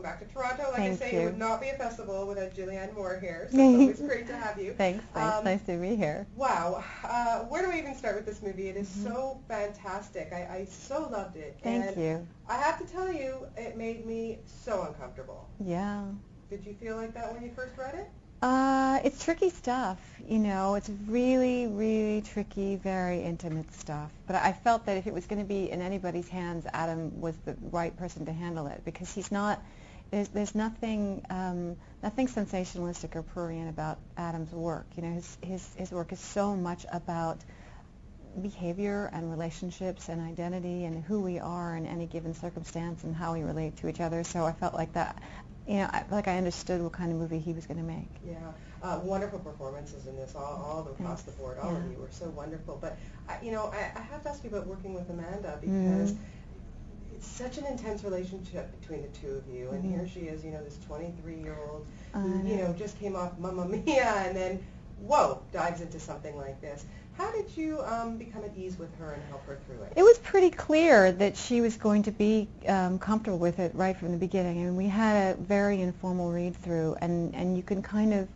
back to Toronto. Like Thank I say, you. it would not be a festival without Julianne Moore here, so it's always great to have you. Thanks. Nice to be here. Wow. Where do we even start with this movie? It is so fantastic. I so loved it. Thank you. I have to tell you, it made me so uncomfortable. Yeah. Did you feel like that when you first read it? It's tricky stuff, It's really, really tricky, very intimate stuff. But I felt that if it was going to be in anybody's hands, Adam was the right person to handle it because he's not. There's nothing sensationalistic or prurient about Adam's work. His work is so much about behavior and relationships and identity and who we are in any given circumstance and how we relate to each other. So I felt like that. I understood what kind of movie he was going to make. Yeah, wonderful performances in this, all across the board. All of you were so wonderful. But, I have to ask you about working with Amanda because it's such an intense relationship between the two of you. And here she is, this 23-year-old who, just came off Mamma Mia and then, whoa, dives into something like this. How did you become at ease with her and help her through it? It was pretty clear that she was going to be comfortable with it right from the beginning. I mean, we had a very informal read-through, and you can kind of,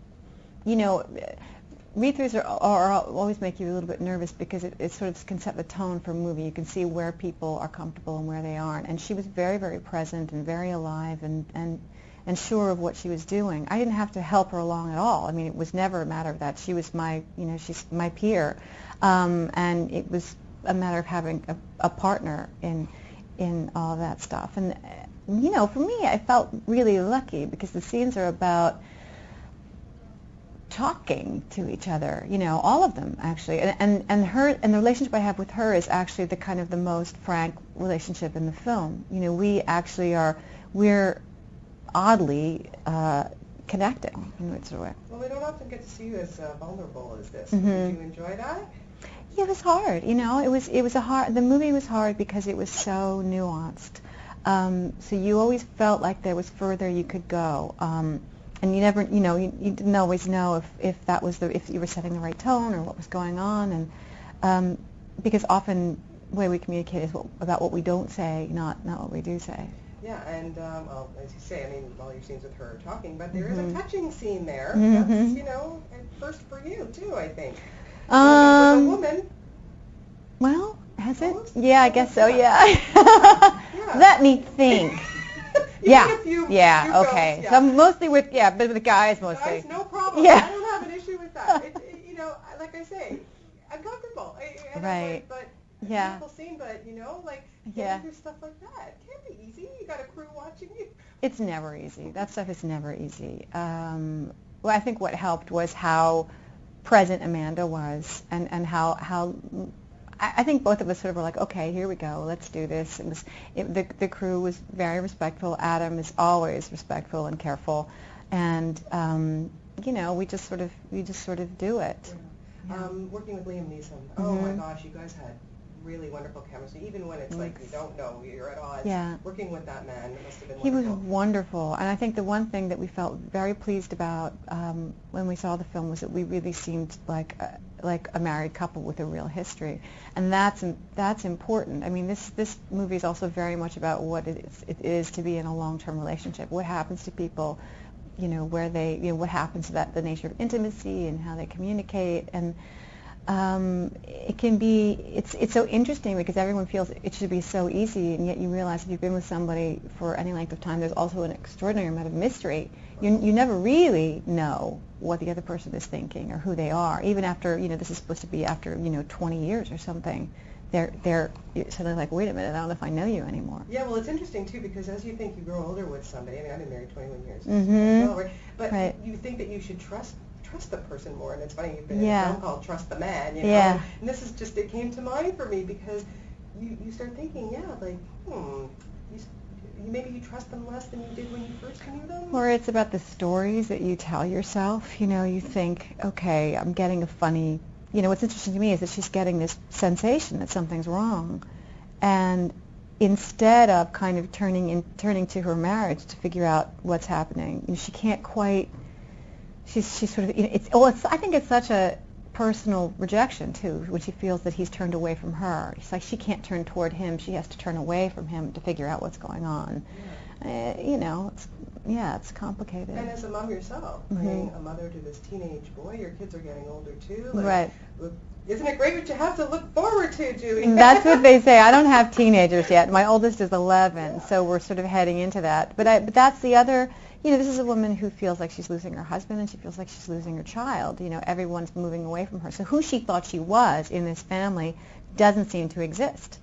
read-throughs are always make you a little bit nervous because it sort of can set the tone for a movie. You can see where people are comfortable and where they aren't. And she was very, very present and very alive and sure of what she was doing. I didn't have to help her along at all. I mean, it was never a matter of that. She was my, she's my peer. And it was a matter of having a partner in all of that stuff. And, for me, I felt really lucky because the scenes are about talking to each other, all of them actually. And the relationship I have with her is actually the kind of the most frank relationship in the film. We actually we're oddly connecting in its way. Well, we don't often get to see you as vulnerable as this. Did you enjoy that? Yeah, it was hard. It was the movie was hard because it was so nuanced. So you always felt like there was further you could go. And you never, you didn't always know if that was if you were setting the right tone or what was going on, and because often the way we communicate is about what we don't say, not what we do say. Yeah, and as you say, I mean, all your scenes with her are talking, but there is a touching scene there. That's, a first for you too, I think. With a woman. Well, has it? Almost? Yeah, I guess so. Yeah. Yeah. Let me think. Yeah. Okay. Films, So mostly with but with the guys mostly. Guys, no problem. Yeah. I don't have an issue with that. Like I say, uncomfortable. Right. But Yeah. beautiful scene, but getting through stuff like that can't be easy. You got a crew watching you. It's never easy. That stuff is never easy. Well, I think what helped was how present Amanda was, and how. I think both of us sort of were like, okay, here we go, let's do this. The crew was very respectful. Adam is always respectful and careful, and we just sort of do it. Yeah. Working with Liam Neeson, oh my gosh, you guys had really wonderful chemistry, even when it's like you don't know, you're at odds. Yeah. Working with that man, it must have been He wonderful. was wonderful, and I think the one thing that we felt very pleased about when we saw the film was that we really seemed like a married couple with a real history, and that's important. I mean, this movie is also very much about what it is to be in a long-term relationship. What happens to people, where they, what happens to the nature of intimacy and how they communicate, and it can be, it's so interesting because everyone feels it should be so easy, and yet you realize if you've been with somebody for any length of time, there's also an extraordinary amount of mystery. You never really know what the other person is thinking or who they are, even after, this is supposed to be after, 20 years or something. They're suddenly like, wait a minute, I don't know if I know you anymore. Yeah, well, it's interesting too because as you think you grow older with somebody, I mean, I've been married 21 years, but you think that you should trust the person more, and it's funny, you've been in a film called Trust the Man, and this is just, it came to mind for me because you start thinking, maybe you trust them less than you did when you first knew them. Or it's about the stories that you tell yourself, you think, okay, I'm getting a funny, what's interesting to me is that she's getting this sensation that something's wrong, and instead of kind of turning to her marriage to figure out what's happening, she can't quite. She's sort of, I think it's such a personal rejection too, when she feels that he's turned away from her. It's like she can't turn toward him; she has to turn away from him to figure out what's going on. yeah, it's complicated. And as a mom yourself, playing a mother to this teenage boy, your kids are getting older too. Like, right. Isn't it great what you have to look forward to, Julie? That's what they say. I don't have teenagers yet. My oldest is 11, so we're sort of heading into that. But that's the other, this is a woman who feels like she's losing her husband and she feels like she's losing her child. Everyone's moving away from her. So who she thought she was in this family doesn't seem to exist.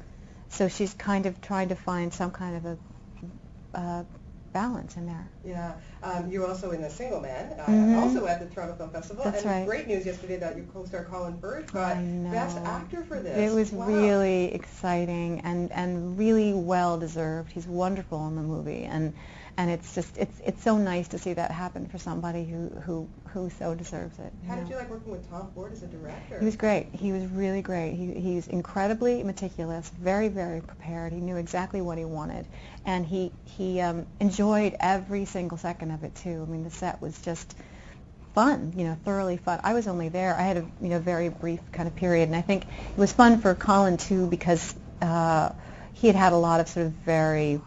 So she's kind of trying to find some kind of a balance in there. Yeah. You're also in A Single Man, also at the Toronto Film Festival. That's and right. Great news yesterday that your co-star Colin Firth got Best Actor for this. It was really exciting and really well deserved. He's wonderful in the movie, and it's just it's so nice to see that happen for somebody who so deserves it. How did you like working with Tom Ford as a director? He was great. He was really great. He's incredibly meticulous, very, very prepared. He knew exactly what he wanted, and he enjoyed every single second of it too. I mean, the set was just fun, thoroughly fun. I was only there. I had a very brief kind of period, and I think it was fun for Colin too because he had a lot of sort of very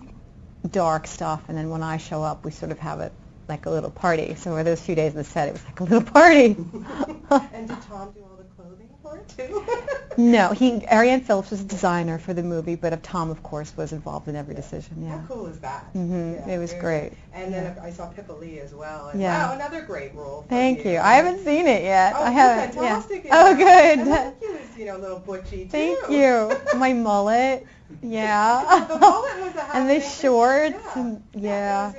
dark stuff, and then when I show up, we sort of have it like a little party. So for those few days in the set, it was like a little party. And did Tom do all the clothing for it too? No, Ariane Phillips was a designer for the movie, but Tom, of course, was involved in every decision. Yeah. How cool is that? It was great. And then I saw Pippa Lee as well. And yeah. Wow, another great role. Thank you. I haven't seen it yet. Oh, I haven't. Fantastic. Yeah. Oh, good. And I think he was, a little butchy too. Thank you. My mullet. Yeah. The mullet was a and the shorts. Yeah. And, yeah.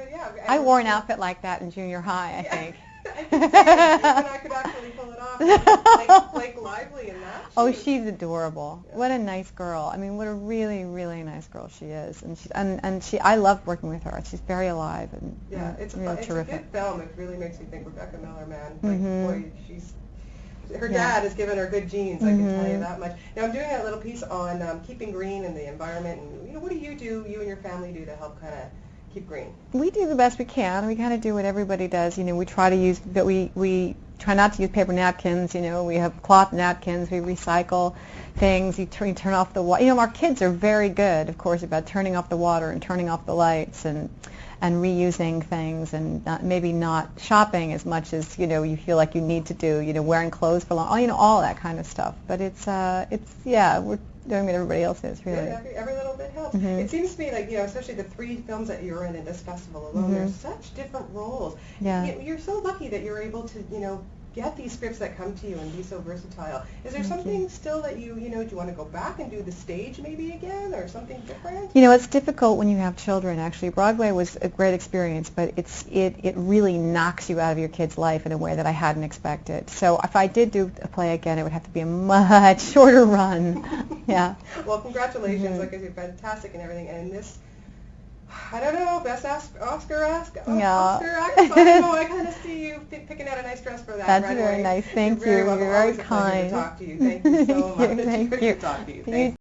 I wore an outfit like that in junior high, I think. I think so. And I could actually pull it off. Blake Lively in that. Oh, she's adorable. Yeah. What a nice girl. I mean, what a really, really nice girl she is. And I loved working with her. She's very alive and it's really terrific. It's a good film. It really makes me think Rebecca Miller, man. Boy, her dad has given her good genes, I can tell you that much. Now, I'm doing a little piece on keeping green in the environment, and what do you and your family do to help kind of keep green? We do the best we can. We kind of do what everybody does. We try to use, but we try not to use paper napkins. We have cloth napkins. We recycle things. You turn off the water. Our kids are very good, of course, about turning off the water and turning off the lights and reusing things and maybe not shopping as much as you feel like you need to do. Wearing clothes for long. All that kind of stuff. But we're doing what everybody else is, really. Yeah, every little bit helps. It seems to me like, especially the 3 films that you're in this festival alone, there's such different roles. Yeah. You're so lucky that you're able to, get these scripts that come to you and be so versatile. Is there something still that do you want to go back and do the stage maybe again or something different? It's difficult when you have children, actually. Broadway was a great experience, but it really knocks you out of your kid's life in a way that I hadn't expected. So if I did do a play again, it would have to be a much shorter run. Yeah. Well, congratulations. Like I said, fantastic and everything. And this, I don't know, best Oscar actor. I don't know. I kind of see you picking out a nice dress for that. That's right very away. nice. Thank you. You're You're very kind. kind. To talk to you. Thank you so much. Thank you. Good to talk to you. Thank you.